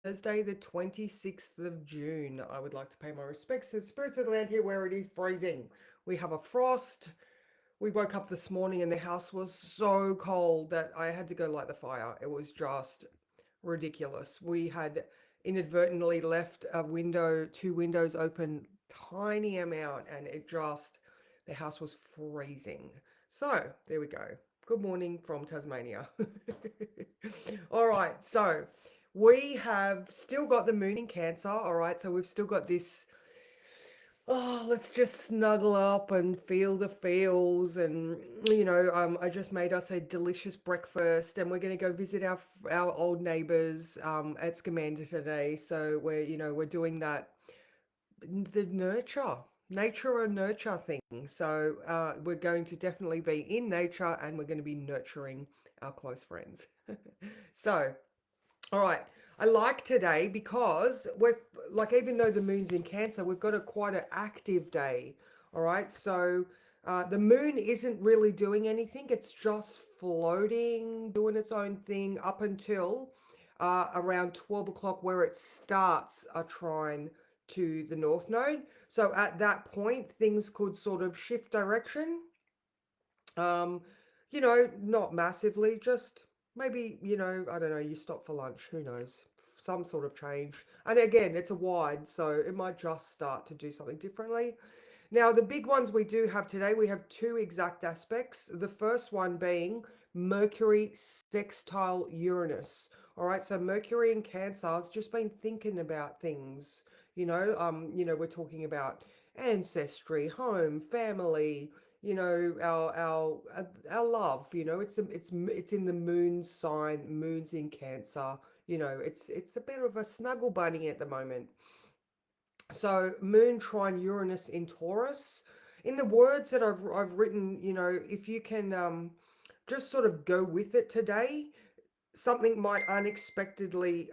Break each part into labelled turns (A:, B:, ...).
A: Thursday, the 26th of June. I would like to pay my respects to the spirits of the land here where it is freezing. We have a frost. We woke up this morning and the house was so cold that I had to go light the fire. It was just ridiculous. We had inadvertently left two windows open, tiny amount, and the house was freezing. So, there we go. Good morning from Tasmania. All right, so we have still got the moon in Cancer. All right, so we've still got this. Oh, let's just snuggle up and feel the feels. And, I just made us a delicious breakfast and we're going to go visit our old neighbors at Scamander today. So we're doing that, the nature and nurture thing. So we're going to definitely be in nature and we're going to be nurturing our close friends. So, all right. I like today because we're like, even though the moon's in Cancer, we've got a quite an active day. All right. So the moon isn't really doing anything. It's just floating, doing its own thing up until around 12 o'clock, where it starts a trine to the North Node. So at that point, things could sort of shift direction. Um, not massively, just maybe, I don't know, you stop for lunch, who knows? Some sort of change. And again, it's a wide, so it might just start to do something differently. Now, the big ones we do have today, we have two exact aspects. The first one being Mercury sextile Uranus. All right, so Mercury in Cancer has just been thinking about things. We're talking about ancestry, home, family, our love. It's in the moon sign. Moon's in Cancer. It's a bit of a snuggle bunny at the moment. So Moon trine Uranus in Taurus. In the words that I've written, if you can just sort of go with it today, something might unexpectedly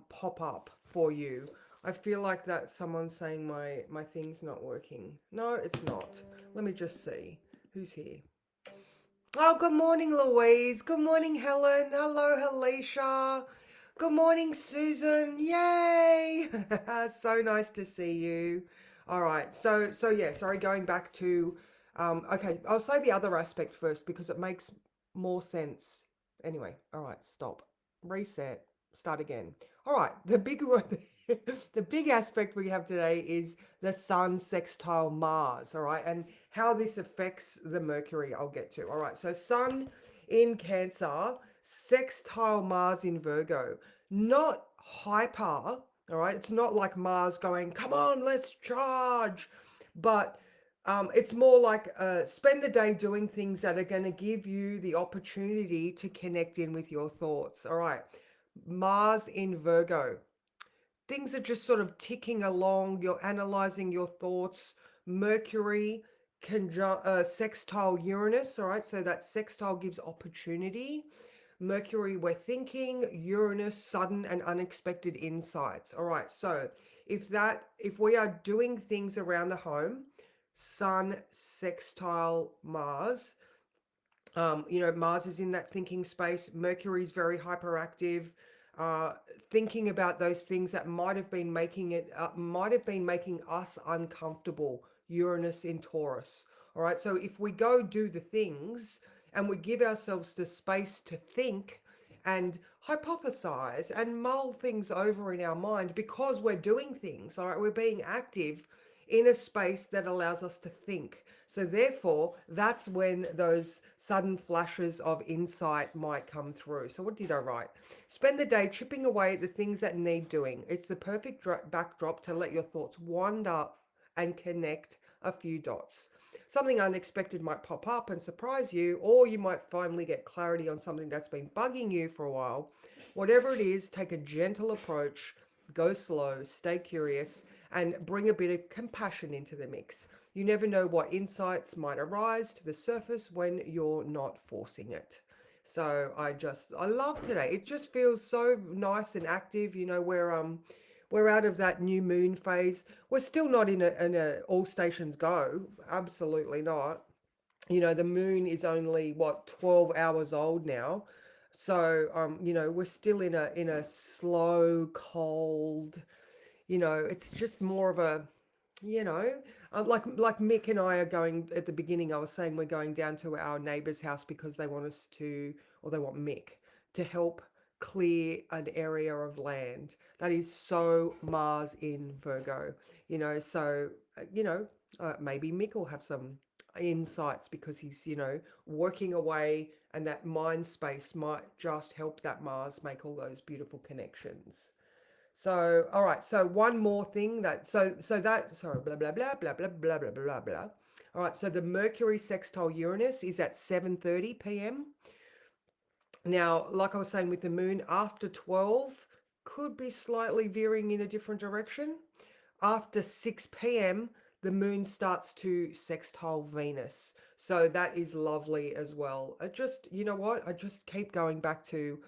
A: pop up for you. I feel like that someone's saying my thing's not working. No, it's not. Let me just see who's here. Oh, good morning, Louise. Good morning, Helen. Hello, Alicia. Good morning, Susan. Yay! So nice to see you. All right. So yeah, sorry, going back to okay, I'll say the other aspect first because it makes more sense. Anyway, all right, stop. Reset. Start again. All right, the big one, the big aspect we have today is the Sun sextile Mars. All right, and how this affects the Mercury, I'll get to. All right, so Sun in Cancer, sextile Mars in Virgo. Not hyper, all right? It's not like Mars going, come on, let's charge. But it's more like spend the day doing things that are going to give you the opportunity to connect in with your thoughts. All right, Mars in Virgo, things are just sort of ticking along. You're analyzing your thoughts. Mercury sextile Uranus. All right, so that sextile gives opportunity. Mercury, we're thinking. Uranus, sudden and unexpected insights. All right, so if we are doing things around the home, Sun sextile Mars. Mars is in that thinking space. Mercury is very hyperactive, uh, thinking about those things that might have been making us uncomfortable. Uranus in Taurus. All right. So if we go do the things and we give ourselves the space to think and hypothesize and mull things over in our mind because we're doing things, all right, we're being active in a space that allows us to think. So, therefore, that's when those sudden flashes of insight might come through. So, what did I write? Spend the day chipping away at the things that need doing. It's the perfect backdrop to let your thoughts wander and connect a few dots. Something unexpected might pop up and surprise you, or you might finally get clarity on something that's been bugging you for a while. Whatever it is, take a gentle approach, go slow, stay curious, and bring a bit of compassion into the mix. You never know what insights might arise to the surface when you're not forcing it. So I love today. It just feels so nice and active. We're out of that new moon phase. We're still not in a all stations go. Absolutely not. The moon is only what 12 hours old now. So, we're still in a slow, cold, it's just more of a, you know, like Mick and I are going at the beginning. I was saying we're going down to our neighbour's house because they want us to, or they want Mick to help clear an area of land that is so Mars in Virgo. So maybe Mick will have some insights because he's working away, and that mind space might just help that Mars make all those beautiful connections. So, all right. So one more thing sorry, blah blah blah blah blah blah blah blah blah. All right. So the Mercury sextile Uranus is at 7:30 p.m. Now, like I was saying with the moon, after 12 could be slightly veering in a different direction. After 6 p.m., the moon starts to sextile Venus. So that is lovely as well. You know what? I just keep going back to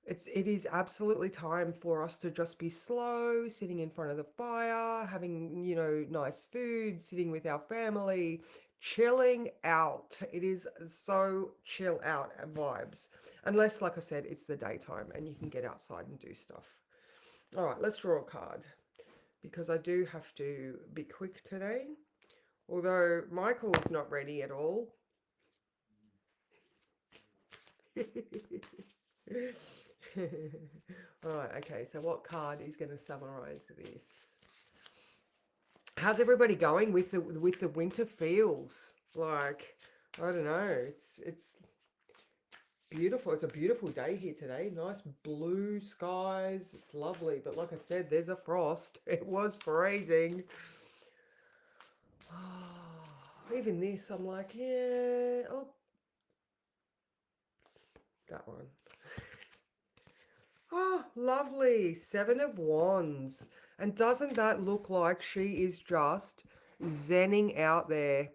A: it is absolutely time for us to just be slow, sitting in front of the fire, having, nice food, sitting with our family, chilling out. It is so chill out vibes. Unless, like I said, it's the daytime and you can get outside and do stuff. All right, let's draw a card because I do have to be quick today. Although Michael's not ready at all. All right, okay, so what card is going to summarize this? How's everybody going with the winter feels? Like, I don't know, it's beautiful. It's a beautiful day here today. Nice blue skies. It's lovely, but like I said, there's a frost. It was freezing. Even this, I'm like, yeah, oh, that one. Oh, lovely. Seven of Wands. And doesn't that look like she is just zenning out there?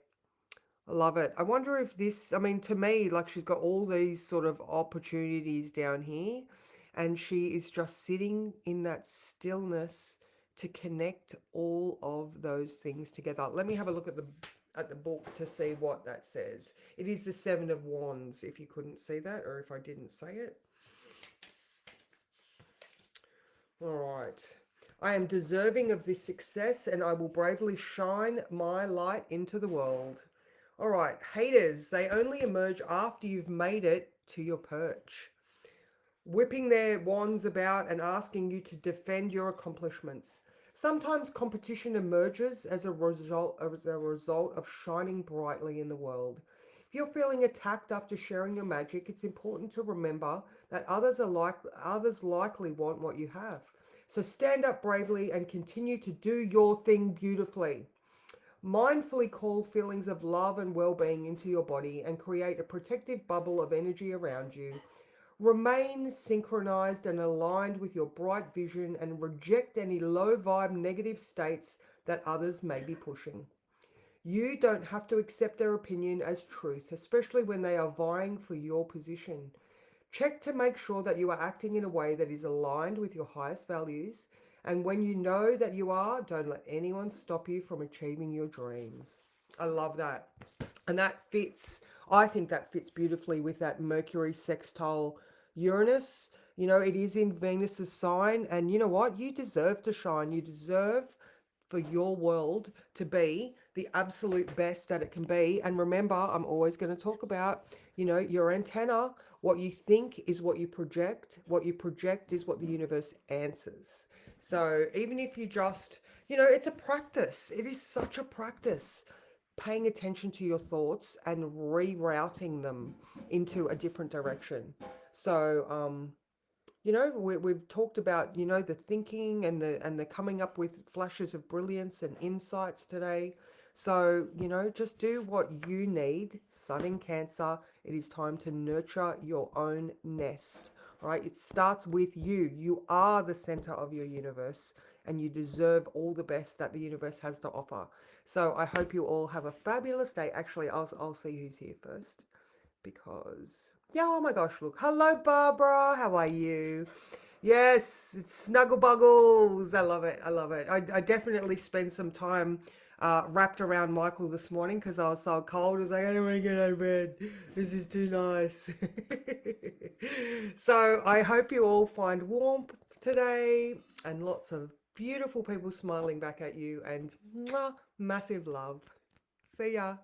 A: I love it. I wonder if this, I mean, to me, like she's got all these sort of opportunities down here, and she is just sitting in that stillness to connect all of those things together. Let me have a look at the book to see what that says. It is the Seven of Wands, if you couldn't see that, or if I didn't say it. All right. I am deserving of this success and I will bravely shine my light into the world. All right, haters, they only emerge after you've made it to your perch, whipping their wands about and asking you to defend your accomplishments. Sometimes competition emerges as a result of shining brightly in the world. If you're feeling attacked after sharing your magic, it's important to remember that others likely want what you have. So stand up bravely and continue to do your thing beautifully. Mindfully call feelings of love and well-being into your body and create a protective bubble of energy around you. Remain synchronized and aligned with your bright vision and reject any low vibe negative states that others may be pushing. You don't have to accept their opinion as truth, especially when they are vying for your position. Check to make sure that you are acting in a way that is aligned with your highest values. And when you know that you are, don't let anyone stop you from achieving your dreams. I love that. And I think that fits beautifully with that Mercury sextile Uranus. It is in Venus's sign. And you know what? You deserve to shine. You deserve for your world to be the absolute best that it can be. And remember, I'm always going to talk about, your antenna. What you think is what you project. What you project is what the universe answers. So even if you just, it's a practice. It is such a practice paying attention to your thoughts and rerouting them into a different direction. So, we've talked about, the thinking and the coming up with flashes of brilliance and insights today. So, just do what you need. Sun in Cancer, it is time to nurture your own nest. All right, it starts with you. You are the center of your universe and you deserve all the best that the universe has to offer. So I hope you all have a fabulous day. Actually, I'll see who's here first because, yeah, oh my gosh, look. Hello, Barbara. How are you? Yes, it's Snuggle Buggles. I love it. I love it. I definitely spend some time wrapped around Michael this morning because I was so cold. I was like, I don't want to get out of bed. This is too nice. So I hope you all find warmth today and lots of beautiful people smiling back at you and mwah, massive love. See ya.